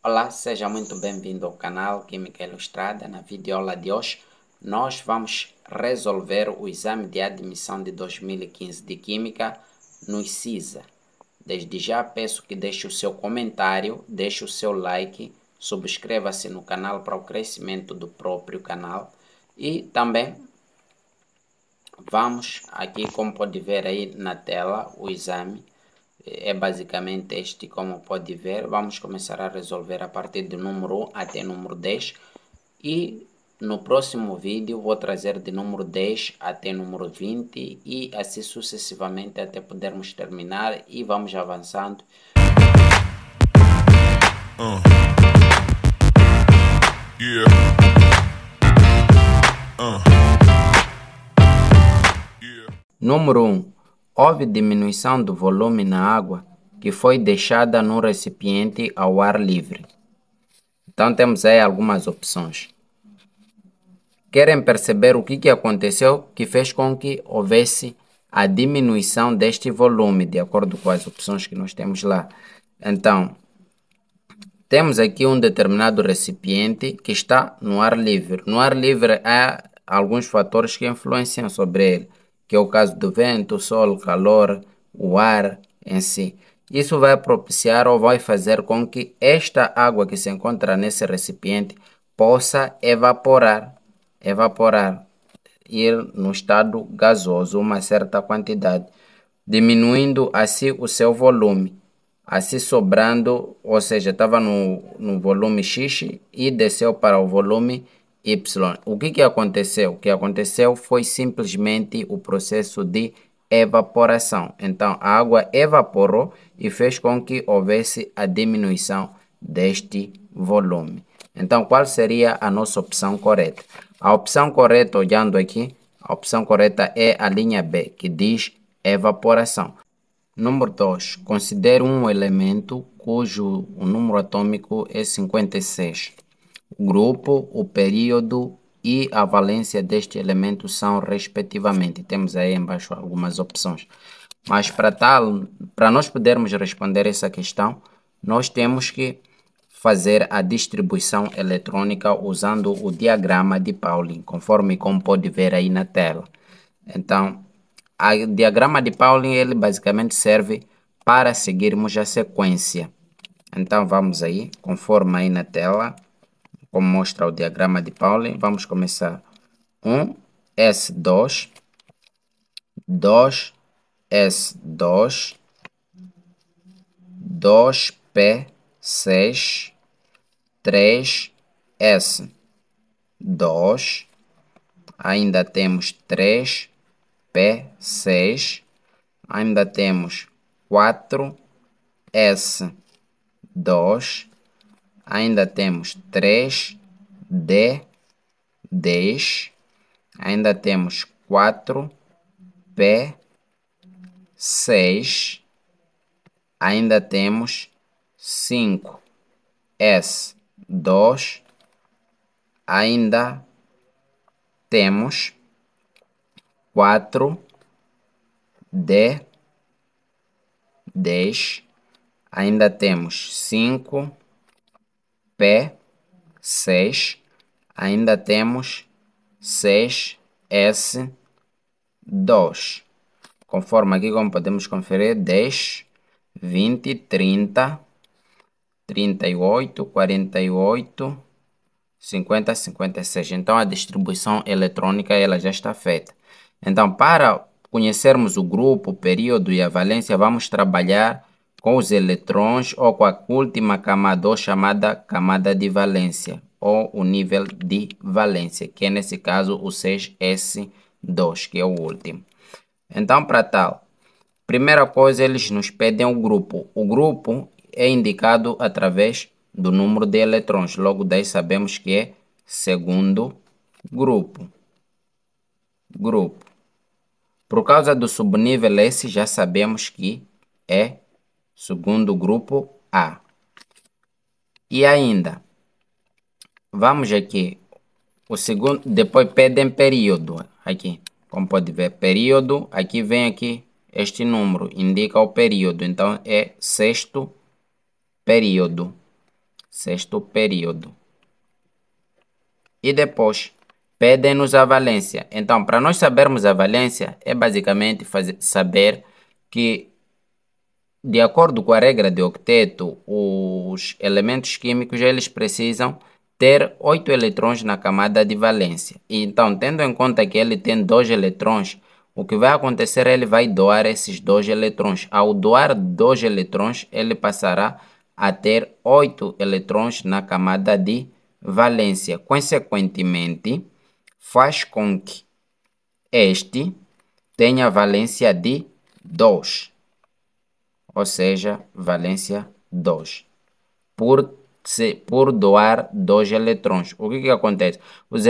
Olá, seja muito bem-vindo ao canal Química Ilustrada. Na videoaula de hoje, nós vamos resolver o exame de admissão de 2015 de Química no CISA. Desde já peço que deixe o seu comentário, deixe o seu like, subscreva-se no canal para o crescimento do próprio canal e também vamos aqui, como pode ver aí na tela, o exame é basicamente este, como pode ver. Vamos começar a resolver a partir do número 1 até número 10 e no próximo vídeo vou trazer de número 10 até número 20 e assim sucessivamente até podermos terminar e vamos avançando. Número 1. Houve diminuição do volume na água que foi deixada no recipiente ao ar livre. Então temos aí algumas opções. Querem perceber o que aconteceu que fez com que houvesse a diminuição deste volume, de acordo com as opções que nós temos lá. Então, temos aqui um determinado recipiente que está no ar livre. No ar livre há alguns fatores que influenciam sobre ele, que é o caso do vento, o sol, o calor, o ar em si. Isso vai propiciar ou vai fazer com que esta água que se encontra nesse recipiente possa evaporar, ir no estado gasoso uma certa quantidade, diminuindo assim o seu volume, assim sobrando, ou seja, estava no volume X e desceu para o volume Y. O que aconteceu? O que aconteceu foi simplesmente o processo de evaporação. Então, a água evaporou e fez com que houvesse a diminuição deste volume. Então, qual seria a nossa opção correta? A opção correta, olhando aqui, a opção correta é a linha B, que diz evaporação. Número 2. Considere um elemento cujo o número atômico é 56. O grupo, o período e a valência deste elemento são respectivamente. Temos aí embaixo algumas opções. Mas para nós podermos responder essa questão, nós temos que fazer a distribuição eletrônica usando o diagrama de Pauling, conforme como pode ver aí na tela. Então, o diagrama de Pauling ele basicamente serve para seguirmos a sequência. Então vamos aí, conforme aí na tela, como mostra o diagrama de Pauling, vamos começar 1S2, 2S2, 2P6, 3S2, ainda temos 3P6, ainda temos 4S2, ainda temos 3D10, ainda temos 4P6, ainda temos 5S2, ainda temos 4D10, ainda temos 5P6, ainda temos 6S2. Conforme aqui, como podemos conferir, 10, 20, 30, 38, 48, 50, 56. Então, a distribuição eletrônica ela já está feita. Então, para conhecermos o grupo, o período e a valência, vamos trabalhar com os eletrões ou com a última camada, ou chamada camada de valência, ou o nível de valência, que é nesse caso o 6S2, que é o último. Então, para tal, primeira coisa, eles nos pedem o grupo. O grupo é indicado através do número de eletrões. Logo daí sabemos que é segundo grupo. Por causa do subnível S, já sabemos que é segundo grupo A. E ainda, vamos aqui, o segundo, depois pedem período. Aqui, como pode ver, período, aqui vem aqui, este número indica o período. Então, é sexto período. sexto período. E depois, pedem-nos a valência. Então, para nós sabermos a valência, é basicamente saber que, de acordo com a regra de octeto, os elementos químicos eles precisam ter 8 eletrões na camada de valência. E então, tendo em conta que ele tem 2 eletrões, o que vai acontecer, ele vai doar esses 2 eletrões. Ao doar 2 eletrões, ele passará a ter 8 eletrões na camada de valência. Consequentemente, faz com que este tenha valência de 2, ou seja, valência 2, por doar 2 eletrões. O que acontece? Os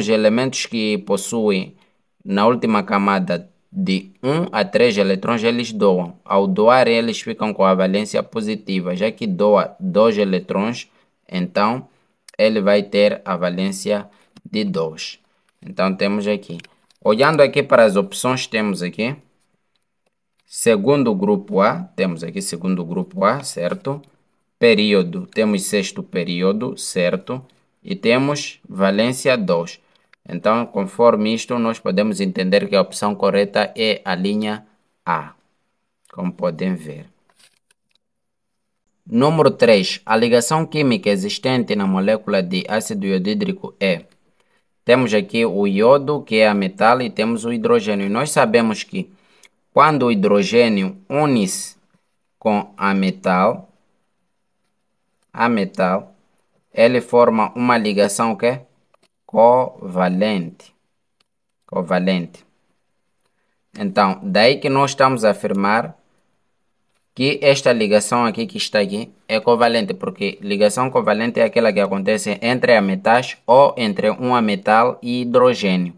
elementos que possuem na última camada de 1 a 3 eletrões, eles doam. Ao doar, eles ficam com a valência positiva, já que doa 2 eletrões, então ele vai ter a valência de 2. Então temos aqui. Olhando aqui para as opções, temos aqui segundo grupo A, temos aqui segundo grupo A, certo? Período, temos sexto período, certo? E temos valência 2. Então, conforme isto, nós podemos entender que a opção correta é a linha A, como podem ver. Número 3. A ligação química existente na molécula de ácido iodídrico é. Temos aqui o iodo, que é a metal, e temos o hidrogênio. E nós sabemos que quando o hidrogênio une-se com a metal, ele forma uma ligação que é covalente. Então, daí que nós estamos a afirmar que esta ligação aqui que está aqui é covalente, porque ligação covalente é aquela que acontece entre ametais ou entre um ametal e hidrogênio.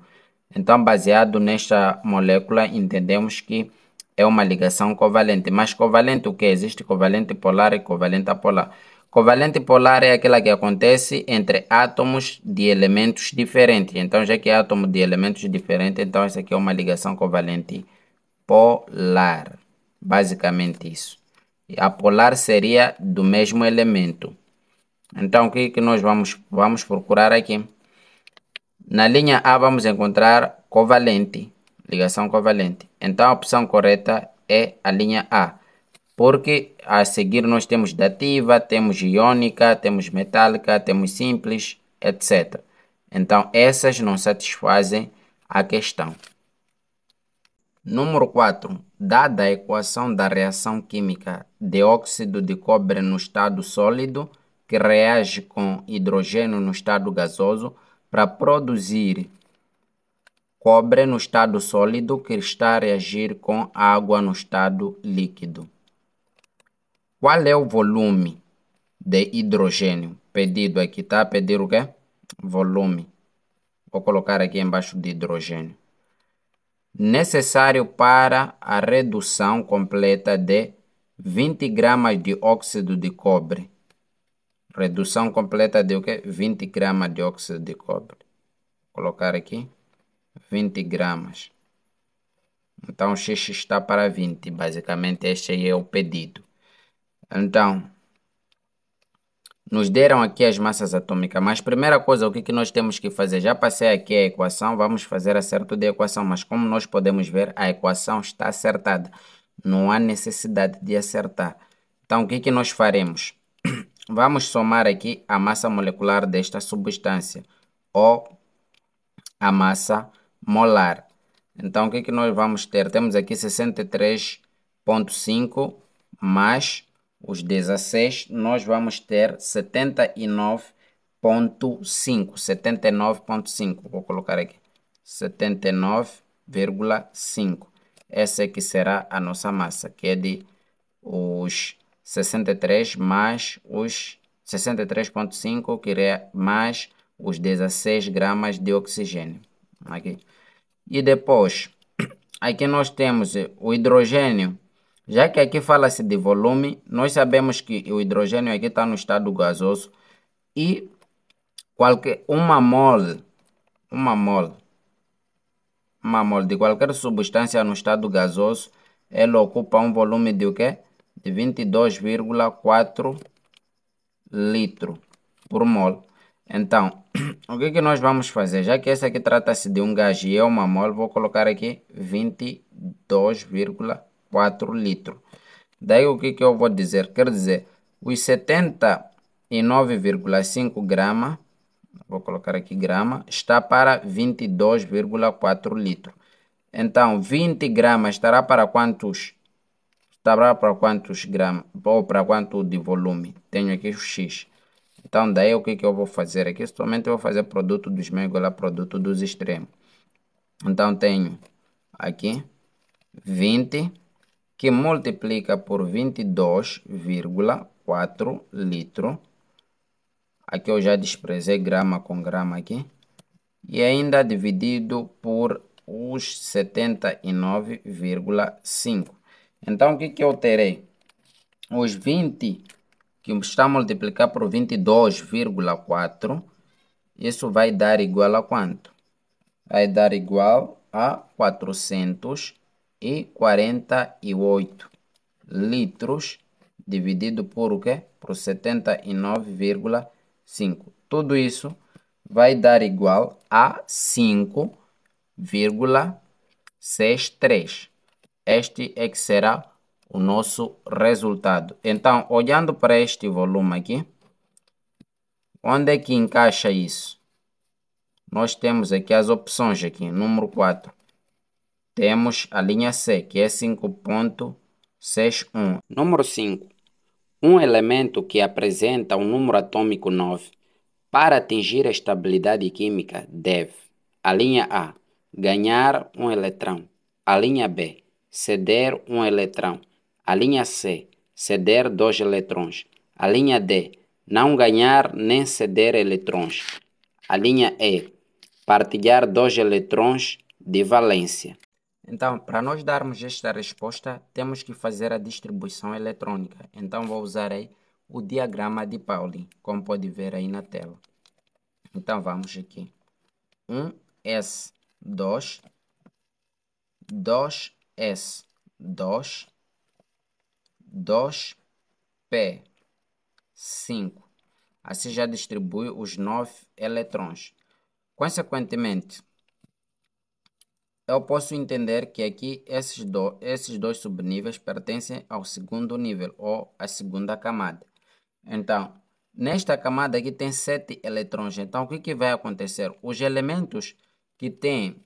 Então, baseado nesta molécula, entendemos que é uma ligação covalente. Mas covalente o que? Existe covalente polar e covalente apolar. Covalente polar é aquela que acontece entre átomos de elementos diferentes. Então, já que é átomo de elementos diferentes, então essa aqui é uma ligação covalente polar. Basicamente isso. E a polar seria do mesmo elemento. Então, o que nós vamos procurar aqui? Na linha A vamos encontrar covalente, ligação covalente. Então, a opção correta é a linha A. Porque a seguir nós temos dativa, temos iônica, temos metálica, temos simples, etc. Então, essas não satisfazem a questão. Número 4. Dada a equação da reação química de óxido de cobre no estado sólido, que reage com hidrogênio no estado gasoso, para produzir cobre no estado sólido, que está a reagir com água no estado líquido. Qual é o volume de hidrogênio pedido aqui? Está a pedir o quê? Volume. Vou colocar aqui embaixo de hidrogênio. Necessário para a redução completa de 20 gramas de óxido de cobre. Redução completa de o quê? 20 gramas de óxido de cobre. Vou colocar aqui 20 gramas. Então, X está para 20. Basicamente, este aí é o pedido. Então, nos deram aqui as massas atômicas, mas primeira coisa, o que nós temos que fazer? Já passei aqui a equação, vamos fazer acerto de equação, mas como nós podemos ver, a equação está acertada. Não há necessidade de acertar. Então, o que nós faremos? Vamos somar aqui a massa molecular desta substância, ou a massa molar. Então, o que nós vamos ter? Temos aqui 63,5 mais os 16, nós vamos ter 79,5. 79,5. Vou colocar aqui. 79,5. Essa aqui será a nossa massa, que é de os 63 mais os 63,5, que é mais os 16 gramas de oxigênio. Aqui. E depois, aqui nós temos o hidrogênio. Já que aqui fala-se de volume, nós sabemos que o hidrogênio aqui está no estado gasoso e uma mole de qualquer substância no estado gasoso, ela ocupa um volume de o quê? De 22,4 litro por mol. Então, o que nós vamos fazer? Já que essa aqui trata-se de um gás e é uma mol, vou colocar aqui 22,4 litros. Daí o que eu vou dizer? Quer dizer, os 79,5 gramas, vou colocar aqui grama, está para 22,4 litros. Então, 20 gramas estará para quantos? Estará para quantos gramas? Ou para quanto de volume? Tenho aqui o X. Então, daí o que eu vou fazer aqui? Somente eu vou fazer produto dos meios igual a produto dos extremos. Então, tenho aqui 20 que multiplica por 22,4 litros. Aqui eu já desprezei grama com grama aqui. E ainda dividido por os 79,5. Então, o que eu terei? Os 20 que está a multiplicar por 22,4, isso vai dar igual a quanto? Vai dar igual a 448 litros dividido por o quê? Por 79,5. Tudo isso vai dar igual a 5,63. Este é que será o nosso resultado. Então, olhando para este volume aqui, onde é que encaixa isso? Nós temos aqui as opções aqui, número 4. Temos a linha C, que é 5,61. Número 5. Um elemento que apresenta um número atômico 9, para atingir a estabilidade química, deve: a linha A, ganhar um eletrão; a linha B, ceder um eletrão; a linha C, ceder 2 eletrões; a linha D, não ganhar nem ceder eletrões; a linha E, partilhar 2 eletrões de valência. Então, para nós darmos esta resposta, temos que fazer a distribuição eletrônica. Então, vou usar aí o diagrama de Pauli, como pode ver aí na tela. Então, vamos aqui. 1s, 2, 2s, 2, 2p, 5. Assim já distribui os 9 eletrões. Consequentemente, eu posso entender que aqui esses dois subníveis pertencem ao segundo nível ou à segunda camada. Então, nesta camada aqui tem 7 eletrões. Então, o que vai acontecer? Os elementos que têm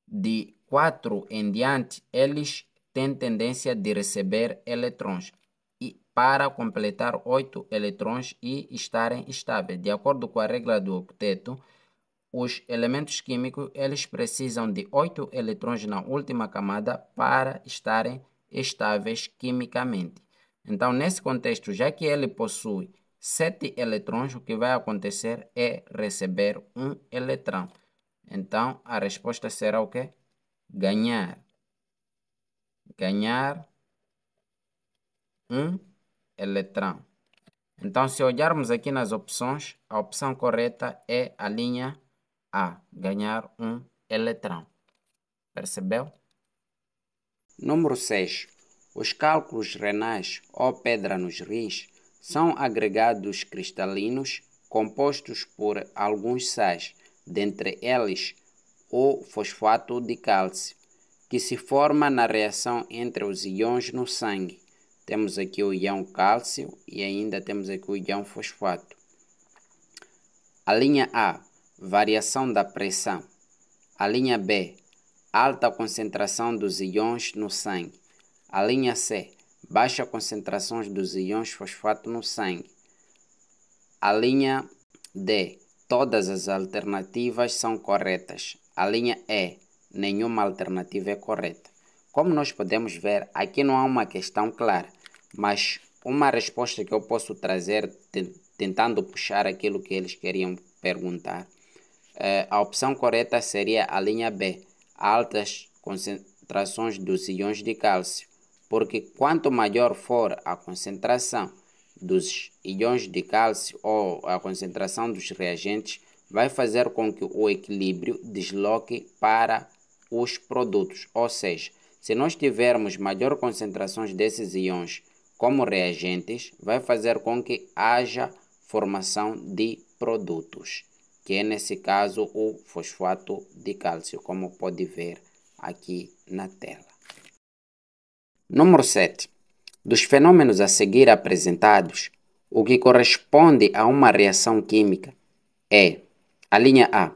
de 4 em diante, eles têm tendência de receber eletrões e para completar 8 eletrões e estarem estáveis. De acordo com a regra do octeto, os elementos químicos eles precisam de 8 eletrões na última camada para estarem estáveis quimicamente. Então, nesse contexto, já que ele possui 7 eletrões, o que vai acontecer é receber um eletrão. Então, a resposta será o quê? Ganhar. Ganhar um eletrão. Então, se olharmos aqui nas opções, a opção correta é a linha A, ganhar um eletrão. Percebeu? Número 6. Os cálculos renais ou pedra nos rins são agregados cristalinos compostos por alguns sais, dentre eles o fosfato de cálcio, que se forma na reação entre os íons no sangue. Temos aqui o íon cálcio e ainda temos aqui o íon fosfato. A linha A, variação da pressão. A linha B, alta concentração dos íons no sangue. A linha C, baixa concentração dos íons fosfato no sangue. A linha D, todas as alternativas são corretas. A linha E, nenhuma alternativa é correta. Como nós podemos ver, aqui não há uma questão clara, mas uma resposta que eu posso trazer tentando puxar aquilo que eles queriam perguntar. A opção correta seria a linha B, altas concentrações dos íons de cálcio, porque quanto maior for a concentração dos íons de cálcio ou a concentração dos reagentes, vai fazer com que o equilíbrio desloque para os produtos. Ou seja, se nós tivermos maior concentrações desses íons como reagentes, vai fazer com que haja formação de produtos, que é nesse caso o fosfato de cálcio, como pode ver aqui na tela. Número 7. Dos fenômenos a seguir apresentados, o que corresponde a uma reação química é a linha A,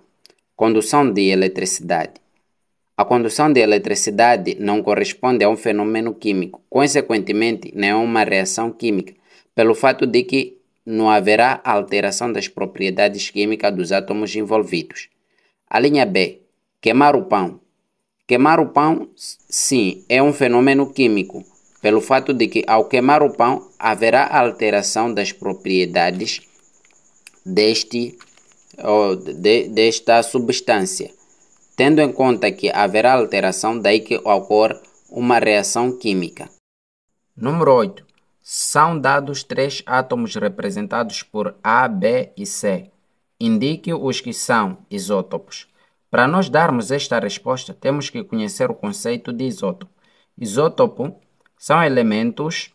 condução de eletricidade. A condução de eletricidade não corresponde a um fenômeno químico, consequentemente, não é uma reação química, pelo fato de que não haverá alteração das propriedades químicas dos átomos envolvidos. A linha B, queimar o pão. Queimar o pão, sim, é um fenômeno químico, pelo fato de que ao queimar o pão haverá alteração das propriedades desta substância. Tendo em conta que haverá alteração, daí que ocorre uma reação química. Número 8. São dados 3 átomos representados por A, B e C. Indique os que são isótopos. Para nós darmos esta resposta, temos que conhecer o conceito de isótopo. Isótopo são elementos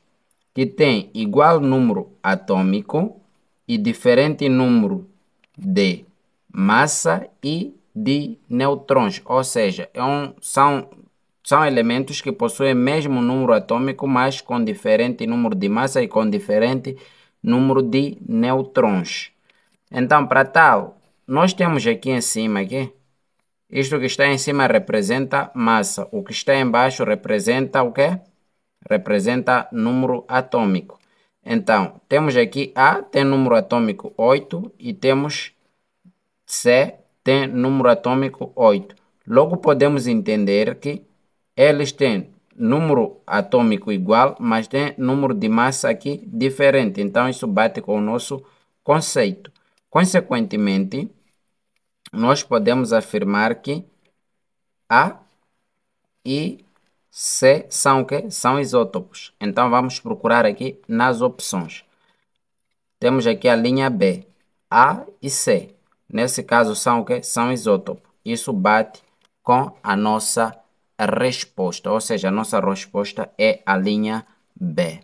que têm igual número atômico e diferente número de massa e de nêutrons, ou seja, são elementos que possuem o mesmo número atômico, mas com diferente número de massa e com diferente número de nêutrons. Então, para tal, nós temos aqui em cima, isto que está em cima representa massa, o que está embaixo representa o quê? Representa número atômico. Então, temos aqui A, tem número atômico 8 e temos C, tem número atômico 8. Logo podemos entender que eles têm número atômico igual, mas tem número de massa aqui diferente. Então isso bate com o nosso conceito. Consequentemente, nós podemos afirmar que A e C são o quê? São isótopos. Então vamos procurar aqui nas opções. Temos aqui a linha B, A e C. Nesse caso são o quê? São isótopos. Isso bate com a nossa resposta, ou seja, a nossa resposta é a linha B.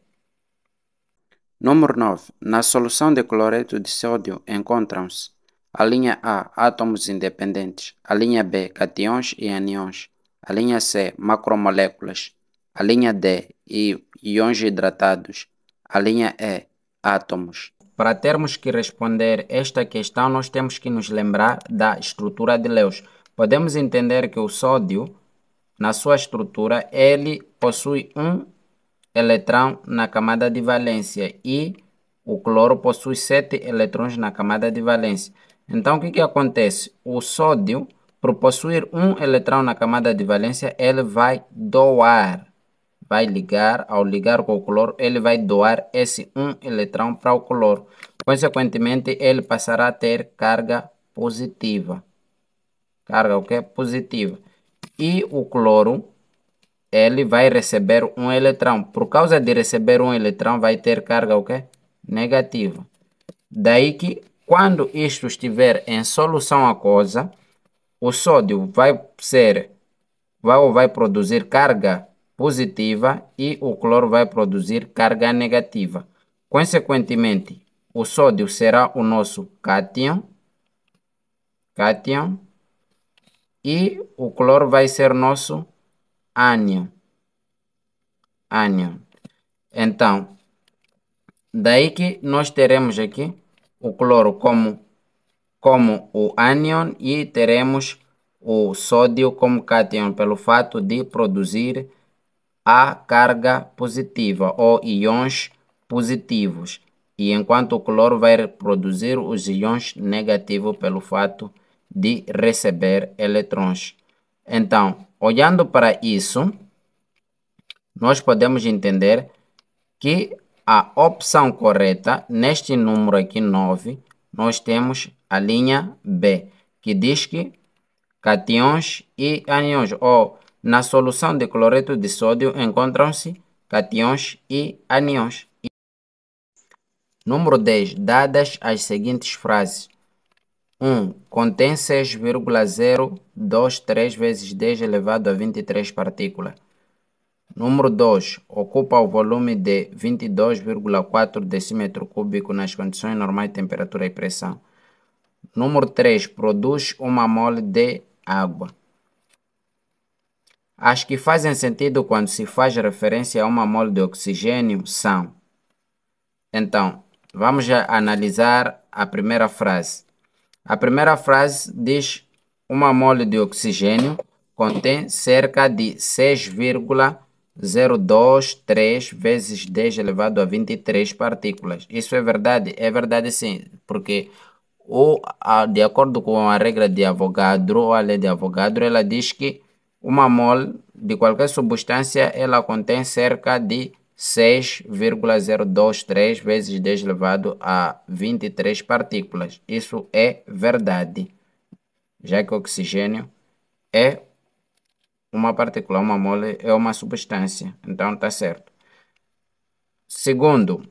Número 9. Na solução de cloreto de sódio encontram-se a linha A, átomos independentes, a linha B, cations e anions, a linha C, macromoléculas, a linha D, íons hidratados, a linha E, átomos. Para termos que responder esta questão, nós temos que nos lembrar da estrutura de Lewis. Podemos entender que o sódio, na sua estrutura, ele possui um eletrão na camada de valência e o cloro possui 7 eletrões na camada de valência. Então, o que acontece? O sódio, por possuir um eletrão na camada de valência, ele vai doar. Ao ligar com o cloro, ele vai doar esse um eletrão para o cloro. Consequentemente, ele passará a ter carga positiva. Carga o quê? Positiva. E o cloro, ele vai receber um eletrão. Por causa de receber um eletrão, vai ter carga o quê? Negativa. Daí que, quando isto estiver em solução aquosa, o sódio vai produzir carga positiva e o cloro vai produzir carga negativa. Consequentemente, o sódio será o nosso cátion e o cloro vai ser nosso ânion. Então, daí que nós teremos aqui o cloro como o ânion e teremos o sódio como cátion pelo fato de produzir a carga positiva ou íons positivos, e enquanto o cloro vai produzir os íons negativos pelo fato de receber eletrões. Então, olhando para isso, nós podemos entender que a opção correta, neste número aqui 9, nós temos a linha B, que diz que cations e ânions, ou na solução de cloreto de sódio encontram-se cations e ânions. Número 10. Dadas as seguintes frases. 1. Contém 6,023 vezes 10 elevado a 23 partículas. Número 2, ocupa o volume de 22,4 decímetro cúbico nas condições normais de temperatura e pressão. Número 3, produz uma mole de água. As que fazem sentido quando se faz referência a uma mole de oxigênio são. Então, vamos já analisar a primeira frase. A primeira frase diz: uma mole de oxigênio contém cerca de 6,023 vezes 10 elevado a 23 partículas. Isso é verdade? É verdade sim, porque de acordo com a regra de Avogadro, ou a lei de Avogadro, ela diz que uma mole de qualquer substância ela contém cerca de 6,023 vezes 10 elevado a 23 partículas. Isso é verdade, já que o oxigênio é uma partícula, uma mole é uma substância, então está certo. Segundo,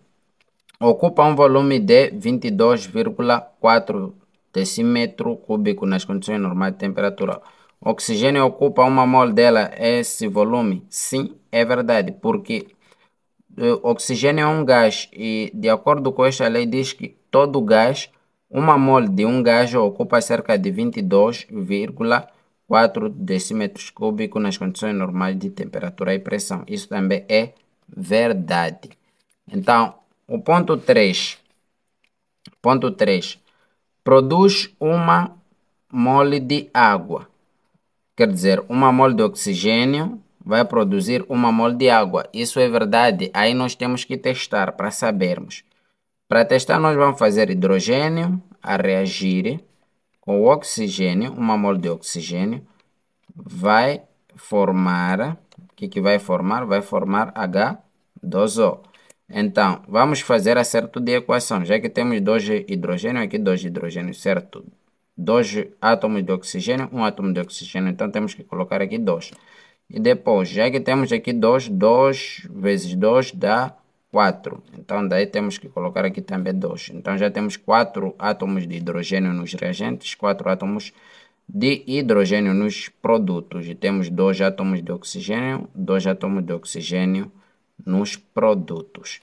ocupa um volume de 22,4 decímetro cúbico nas condições normais de temperatura. O oxigênio ocupa uma mole dela, esse volume? Sim, é verdade, porque o oxigênio é um gás e, de acordo com esta lei, diz que todo gás, uma mole de um gás ocupa cerca de 22,4 decímetros cúbicos nas condições normais de temperatura e pressão. Isso também é verdade. Então, o ponto 3. Ponto 3. Produz uma mole de água. Quer dizer, uma mole de oxigênio vai produzir uma mole de água. Isso é verdade. Aí nós temos que testar para sabermos. Para testar, nós vamos fazer hidrogênio a reagir com o oxigênio. Uma mole de oxigênio vai formar... O que vai formar? Vai formar H2O. Então, vamos fazer acerto de equação. Já que temos dois hidrogênios, aqui dois hidrogênios, certo? Dois átomos de oxigênio, um átomo de oxigênio. Então, temos que colocar aqui 2. E depois, já que temos aqui 2, 2 vezes 2 dá 4. Então, daí temos que colocar aqui também 2. Então, já temos 4 átomos de hidrogênio nos reagentes, 4 átomos de hidrogênio nos produtos. E temos 2 átomos de oxigênio, 2 átomos de oxigênio nos produtos.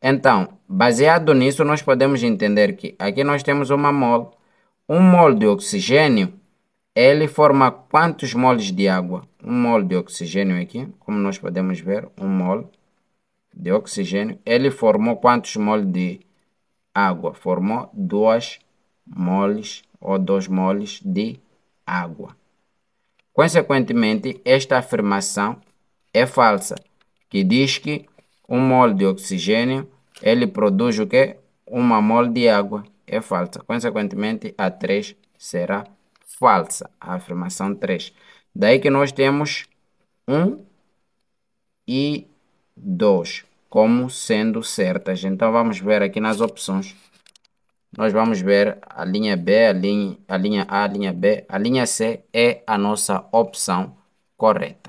Então, baseado nisso, nós podemos entender que aqui nós temos uma mole. Um mole de oxigênio, ele forma quantos moles de água? Um mole de oxigênio aqui, como nós podemos ver, um mole de oxigênio, ele formou quantos moles de água? Formou 2 moles ou 2 moles de água. Consequentemente, esta afirmação é falsa, que diz que um mole de oxigênio, ele produz o quê? Uma mole de água. É falsa. Consequentemente, a 3 será falsa. A afirmação 3. Daí que nós temos 1 e 2 como sendo certas. Então, vamos ver aqui nas opções. Nós vamos ver a linha B, a linha A, a linha B. A linha C é a nossa opção correta.